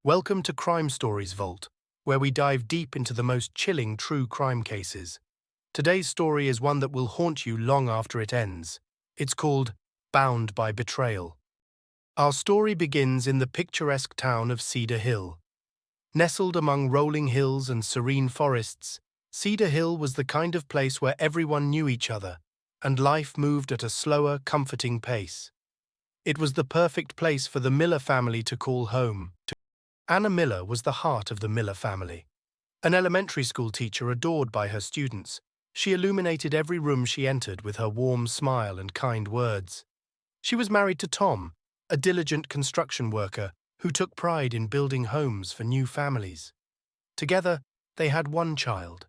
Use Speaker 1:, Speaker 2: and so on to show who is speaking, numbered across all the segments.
Speaker 1: Welcome to CrimeStoriesVault, where we dive deep into the most chilling true crime cases. Today's story is one that will haunt you long after it ends. It's called By Betrayal. Our story begins in the picturesque town of Cedar Hill. Nestled among rolling hills and serene forests, Cedar Hill was the kind of place where everyone knew each other, and life moved at a slower, comforting pace. It was the perfect place for the Miller family to call home. Anna Miller was the heart of the Miller family. An elementary school teacher adored by her students, she illuminated every room she entered with her warm smile and kind words. She was married to Tom, a diligent construction worker who took pride in building homes for new families. Together, they had one child,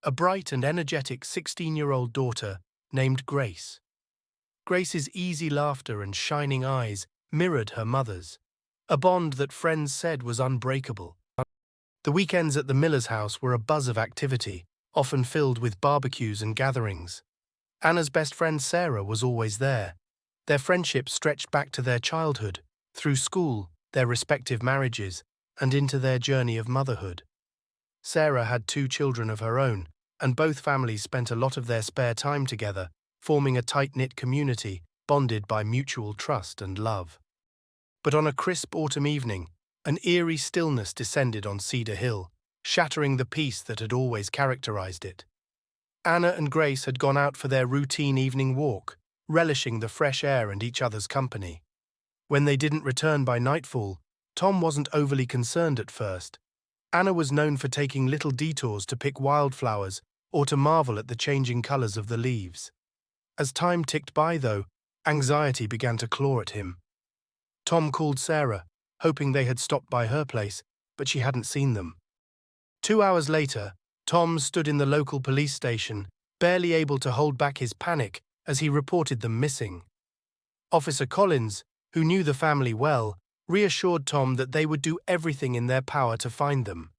Speaker 1: a bright and energetic 16-year-old daughter named Grace. Grace's easy laughter and shining eyes mirrored her mother's, a bond that friends said was unbreakable. The weekends at the Miller's house were a buzz of activity, often filled with barbecues and gatherings. Anna's best friend Sarah was always there. Their friendship stretched back to their childhood, through school, their respective marriages, and into their journey of motherhood. Sarah had 2 children of her own, and both families spent a lot of their spare time together, forming a tight-knit community, bonded by mutual trust and love. But on a crisp autumn evening, an eerie stillness descended on Cedar Hill, shattering the peace that had always characterized it. Anna and Grace had gone out for their routine evening walk, relishing the fresh air and each other's company. When they didn't return by nightfall, Tom wasn't overly concerned at first. Anna was known for taking little detours to pick wildflowers or to marvel at the changing colors of the leaves. As time ticked by, though, anxiety began to claw at him. Tom called Sarah, hoping they had stopped by her place, but she hadn't seen them. 2 hours later, Tom stood in the local police station, barely able to hold back his panic as he reported them missing. Officer Collins, who knew the family well, reassured Tom that they would do everything in their power to find them.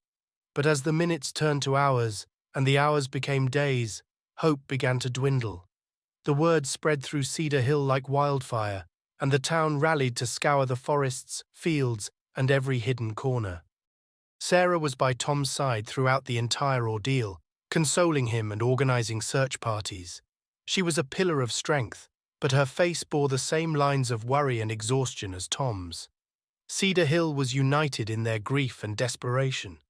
Speaker 1: But as the minutes turned to hours and the hours became days, hope began to dwindle. The word spread through Cedar Hill like wildfire, and the town rallied to scour the forests, fields, and every hidden corner. Sarah was by Tom's side throughout the entire ordeal, consoling him and organizing search parties. She was a pillar of strength, but her face bore the same lines of worry and exhaustion as Tom's. Cedar Hill was united in their grief and desperation.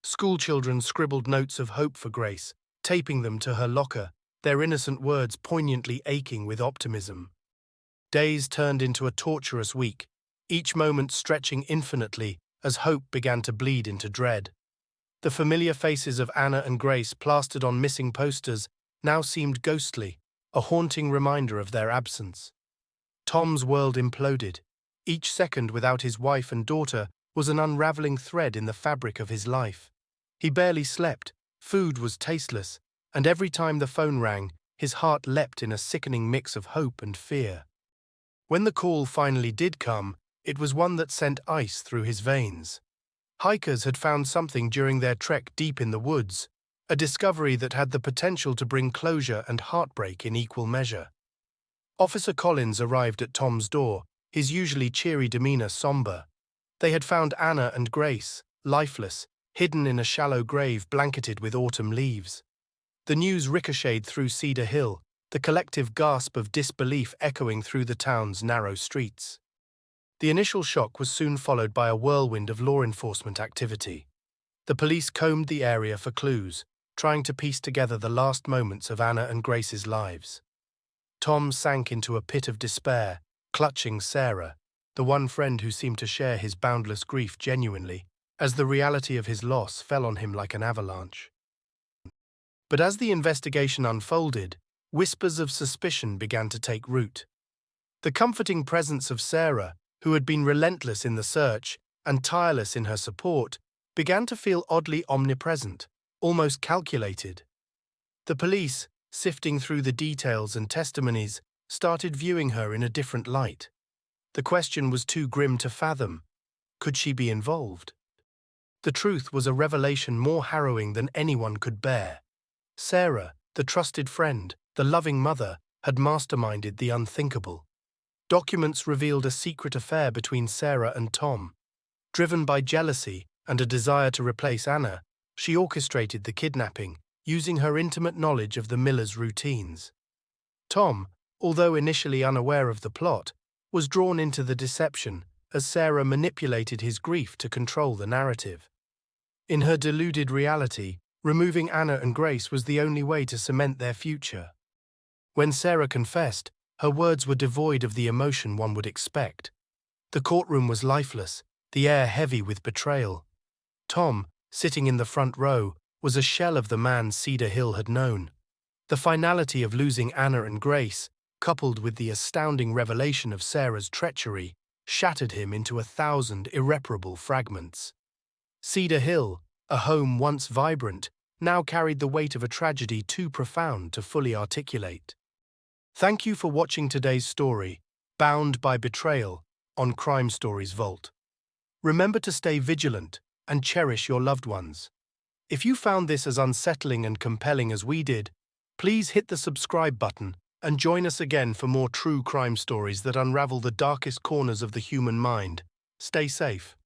Speaker 1: Schoolchildren scribbled notes of hope for Grace, taping them to her locker, their innocent words poignantly aching with optimism. Days turned into a torturous week, each moment stretching infinitely as hope began to bleed into dread. The familiar faces of Anna and Grace plastered on missing posters now seemed ghostly, a haunting reminder of their absence. Tom's world imploded. Each second without his wife and daughter was an unraveling thread in the fabric of his life. He barely slept, food was tasteless, and every time the phone rang, his heart leapt in a sickening mix of hope and fear. When the call finally did come, it was one that sent ice through his veins. Hikers had found something during their trek deep in the woods, a discovery that had the potential to bring closure and heartbreak in equal measure. Officer Collins arrived at Tom's door, his usually cheery demeanor somber. They had found Anna and Grace, lifeless, hidden in a shallow grave blanketed with autumn leaves. The news ricocheted through Cedar Hill, the collective gasp of disbelief echoing through the town's narrow streets. The initial shock was soon followed by a whirlwind of law enforcement activity. The police combed the area for clues, trying to piece together the last moments of Anna and Grace's lives. Tom sank into a pit of despair, clutching Sarah, the one friend who seemed to share his boundless grief genuinely, as the reality of his loss fell on him like an avalanche. But as the investigation unfolded, whispers of suspicion began to take root. The comforting presence of Sarah, who had been relentless in the search and tireless in her support, began to feel oddly omnipresent, almost calculated. The police, sifting through the details and testimonies, started viewing her in a different light. The question was too grim to fathom. Could she be involved? The truth was a revelation more harrowing than anyone could bear. Sarah, the trusted friend, the loving mother, had masterminded the unthinkable. Documents revealed a secret affair between Sarah and Tom. Driven by jealousy and a desire to replace Anna, she orchestrated the kidnapping, using her intimate knowledge of the miller's routines. Tom, although initially unaware of the plot, was drawn into the deception as Sarah manipulated his grief to control the narrative. In her deluded reality, removing Anna and Grace was the only way to cement their future. When Sarah confessed, her words were devoid of the emotion one would expect. The courtroom was lifeless, the air heavy with betrayal. Tom, sitting in the front row, was a shell of the man Cedar Hill had known. The finality of losing Anna and Grace, coupled with the astounding revelation of Sarah's treachery, shattered him into 1,000 irreparable fragments. Cedar Hill, a home once vibrant, now carried the weight of a tragedy too profound to fully articulate. Thank you for watching today's story, Bound by Betrayal, on Crime Stories Vault. Remember to stay vigilant and cherish your loved ones. If you found this as unsettling and compelling as we did, please hit the subscribe button and join us again for more true crime stories that unravel the darkest corners of the human mind. Stay safe.